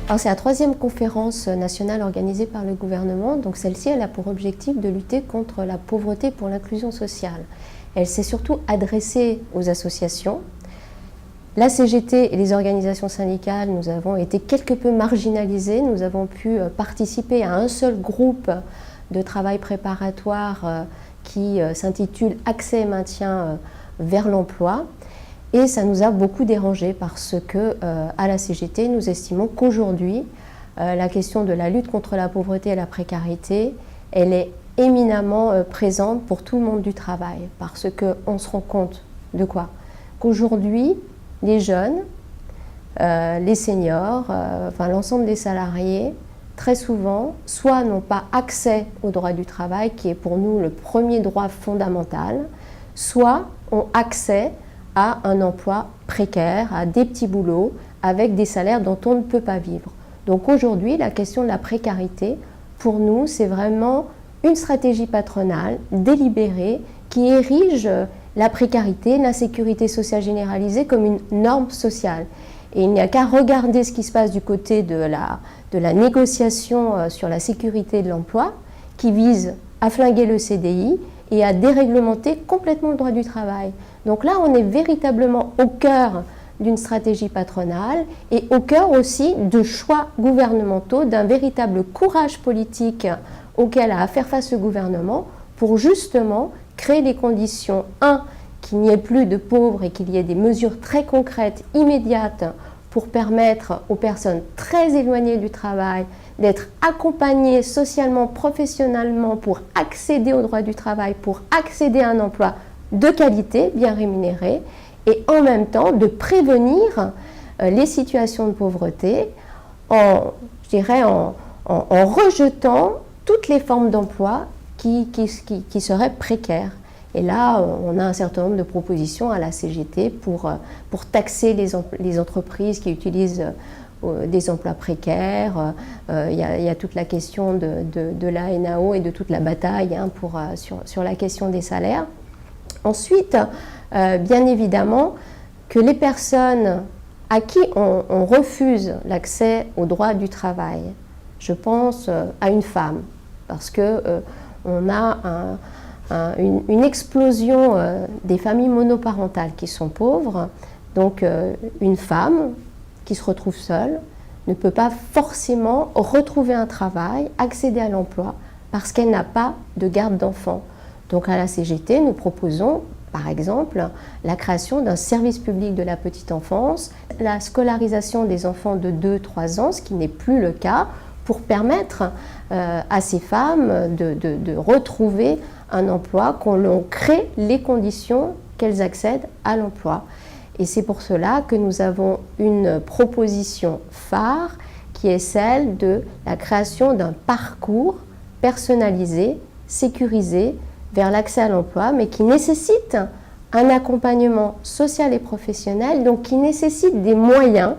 Alors c'est la 3e conférence nationale organisée par le gouvernement. Donc celle-ci, elle a pour objectif de lutter contre la pauvreté pour l'inclusion sociale. Elle s'est surtout adressée aux associations. La CGT et les organisations syndicales, nous avons été quelque peu marginalisées. Nous avons pu participer à un seul groupe de travail préparatoire qui s'intitule « Accès et maintien vers l'emploi ». Et ça nous a beaucoup dérangé parce que, à la CGT, nous estimons qu'aujourd'hui, la question de la lutte contre la pauvreté et la précarité, elle est éminemment présente pour tout le monde du travail. Parce qu'on se rend compte de quoi? Qu'aujourd'hui, les jeunes, les seniors, enfin l'ensemble des salariés, très souvent, soit n'ont pas accès au droit du travail, qui est pour nous le premier droit fondamental, soit ont accès à un emploi précaire, à des petits boulots, avec des salaires dont on ne peut pas vivre. Donc aujourd'hui, la question de la précarité, pour nous, c'est vraiment une stratégie patronale, délibérée, qui érige la précarité, l'insécurité sociale généralisée comme une norme sociale. Et il n'y a qu'à regarder ce qui se passe du côté de la négociation sur la sécurité de l'emploi, qui vise à flinguer le CDI et à déréglementer complètement le droit du travail. Donc là, on est véritablement au cœur d'une stratégie patronale et au cœur aussi de choix gouvernementaux, d'un véritable courage politique auquel a à faire face le gouvernement pour justement créer les conditions, qu'il n'y ait plus de pauvres et qu'il y ait des mesures très concrètes, immédiates, pour permettre aux personnes très éloignées du travail d'être accompagnées socialement, professionnellement pour accéder au droit du travail, pour accéder à un emploi de qualité, bien rémunéré, et en même temps de prévenir les situations de pauvreté en rejetant toutes les formes d'emploi qui seraient précaires. Et là, on a un certain nombre de propositions à la CGT pour taxer les entreprises qui utilisent des emplois précaires. Il y a toute la question de la NAO et de toute la bataille sur la question des salaires. Ensuite, bien évidemment, que les personnes à qui on refuse l'accès au droit du travail, je pense à une femme, parce qu'on a une explosion des familles monoparentales qui sont pauvres. Donc une femme qui se retrouve seule ne peut pas forcément retrouver un travail, accéder à l'emploi, parce qu'elle n'a pas de garde d'enfants. Donc à la CGT, nous proposons par exemple la création d'un service public de la petite enfance, la scolarisation des enfants de 2-3 ans, ce qui n'est plus le cas, pour permettre à ces femmes de retrouver un emploi, qu'on crée les conditions qu'elles accèdent à l'emploi. Et c'est pour cela que nous avons une proposition phare qui est celle de la création d'un parcours personnalisé, sécurisé, vers l'accès à l'emploi, mais qui nécessite un accompagnement social et professionnel, donc qui nécessite des moyens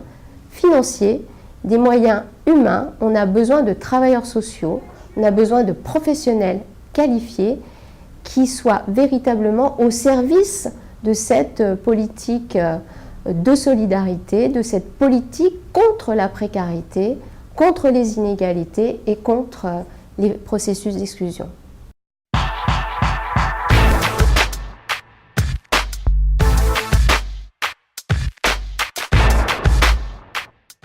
financiers, des moyens humains. On a besoin de travailleurs sociaux, on a besoin de professionnels qualifiés qui soient véritablement au service de cette politique de solidarité, de cette politique contre la précarité, contre les inégalités et contre les processus d'exclusion.